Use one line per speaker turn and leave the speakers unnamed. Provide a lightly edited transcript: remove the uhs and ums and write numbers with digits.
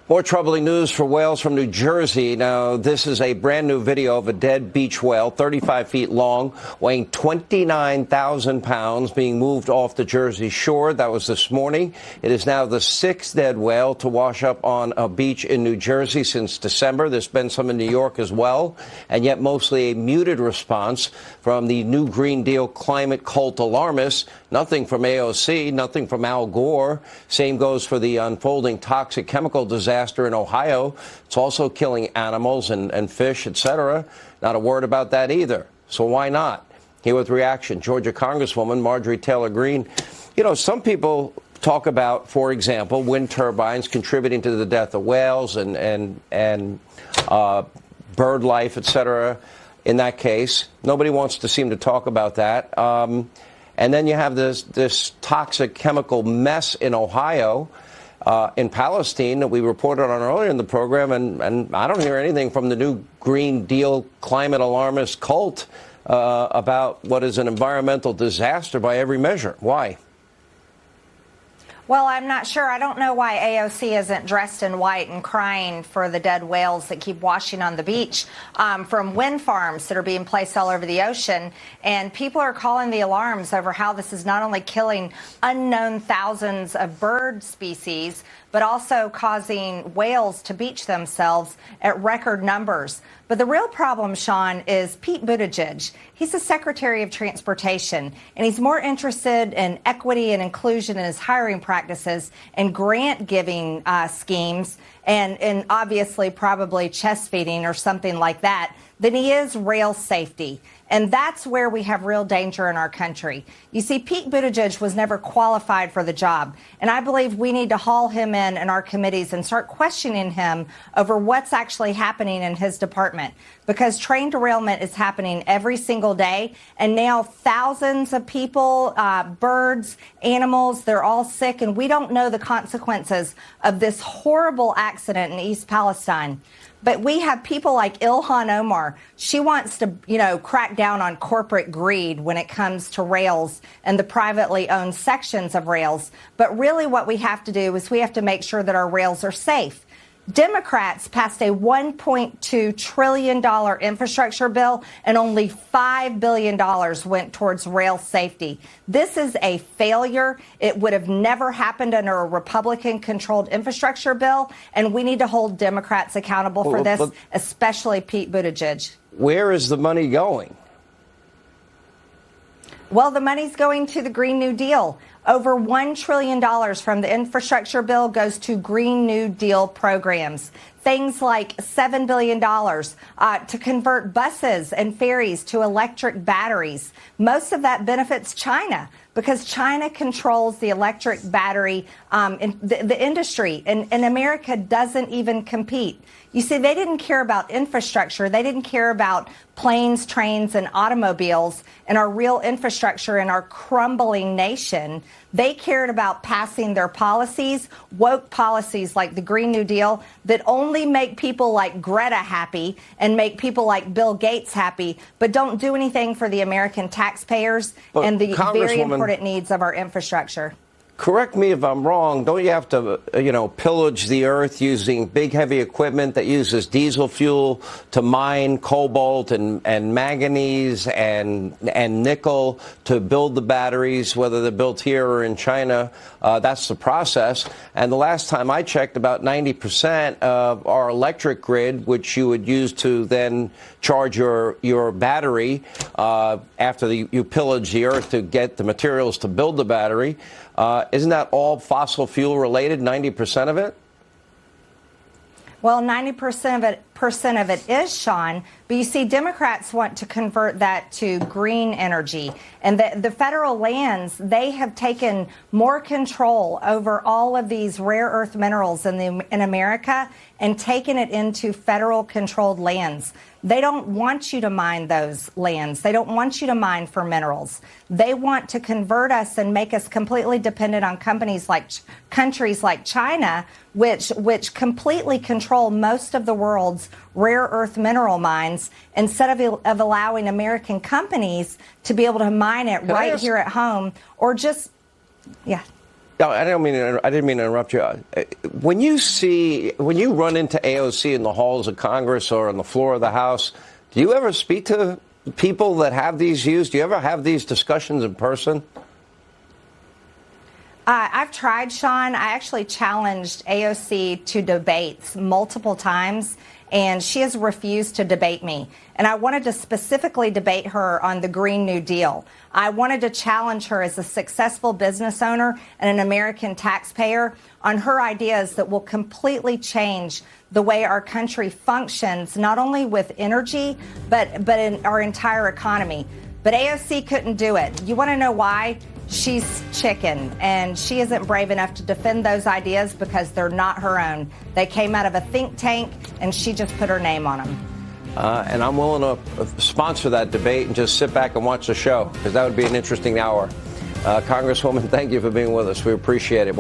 More troubling news for whales from New Jersey. Now, this is a brand new video of a dead beach whale, 35 feet long, weighing 29,000 pounds, being moved off the Jersey shore. That was this morning. It is now the sixth dead whale to wash up on a beach in New Jersey since December. There's been some in New York as well, and yet mostly a muted response from the new Green Deal climate cult alarmists. Nothing from AOC, nothing from Al Gore. Same goes for the unfolding toxic chemical disaster in Ohio. It's also killing animals and fish, etc. Not a word about that either. So why not? Here with reaction, Georgia Congresswoman Marjorie Greene. You know, some people talk about, for example, wind turbines contributing to the death of whales and bird life, etc. In that case, nobody wants to seem to talk about that. And then you have this toxic chemical mess in Ohio, in Palestine, that we reported on earlier in the program, and I don't hear anything from the new Green Deal climate alarmist cult about what is an environmental disaster by every measure. Why?
Well, I'm not sure. I don't know why AOC isn't dressed in white and crying for the dead whales that keep washing on the beach from wind farms that are being placed all over the ocean. And people are calling the alarms over how this is not only killing unknown thousands of bird species, but also causing whales to beach themselves at record numbers. But the real problem, Sean, is Pete Buttigieg. He's the Secretary of Transportation, and he's more interested in equity and inclusion in his hiring practices and grant-giving schemes and obviously probably chest feeding or something like that than he is rail safety. And that's where we have real danger in our country. You see, Pete Buttigieg was never qualified for the job. And I believe we need to haul him in our committees and start questioning him over what's actually happening in his department. Because train derailment is happening every single day. And now thousands of people, birds, animals, they're all sick. And we don't know the consequences of this horrible accident in East Palestine. But we have people like Ilhan Omar. She wants to, crack down on corporate greed when it comes to rails and the privately owned sections of rails. But really what we have to do is we have to make sure that our rails are safe. Democrats passed a $1.2 trillion infrastructure bill, and only $5 billion went towards rail safety. This is a failure. It would have never happened under a Republican-controlled infrastructure bill, and we need to hold Democrats accountable for this, especially Pete Buttigieg.
Where is the money going?
Well, the money's going to the Green New Deal. Over $1 trillion from the infrastructure bill goes to Green New Deal programs. Things like $7 billion to convert buses and ferries to electric batteries. Most of that benefits China because China controls the electric battery in the industry, and America doesn't even compete. You see, they didn't care about infrastructure. They didn't care about planes, trains, and automobiles and our real infrastructure in our crumbling nation. They cared about passing their policies, woke policies like the Green New Deal that only make people like Greta happy and make people like Bill Gates happy, but don't do anything for the American taxpayers and the very important needs of our infrastructure.
Correct me if I'm wrong. Don't you have to, pillage the earth using big, heavy equipment that uses diesel fuel to mine cobalt and manganese and nickel to build the batteries, whether they're built here or in China? That's the process. And the last time I checked, about 90% of our electric grid, which you would use to then charge your battery after you pillage the earth to get the materials to build the battery, isn't that all fossil fuel related, 90% of it?
Well, 90% of it is, Sean. But you see, Democrats want to convert that to green energy. And the federal lands, they have taken more control over all of these rare earth minerals in America and taken it into federal controlled lands. They don't want you to mine those lands. They don't want you to mine for minerals. They want to convert us and make us completely dependent on countries like China, which completely control most of the world's rare earth mineral mines, instead of allowing American companies to be able to mine it right here at home, or just, yeah.
No, I didn't mean to interrupt you. When you run into AOC in the halls of Congress or on the floor of the House, do you ever speak to people that have these views? Do you ever have these discussions in person?
I've tried, Sean. I actually challenged AOC to debates multiple times, and she has refused to debate me. And I wanted to specifically debate her on the Green New Deal. I wanted to challenge her as a successful business owner and an American taxpayer on her ideas that will completely change the way our country functions, not only with energy, but in our entire economy. But AOC couldn't do it. You want to know why? She's chicken, and she isn't brave enough to defend those ideas because they're not her own. They came out of a think tank, and she just put her name on them.
And I'm willing to sponsor that debate and just sit back and watch the show, because that would be an interesting hour. Congresswoman, thank you for being with us. We appreciate it.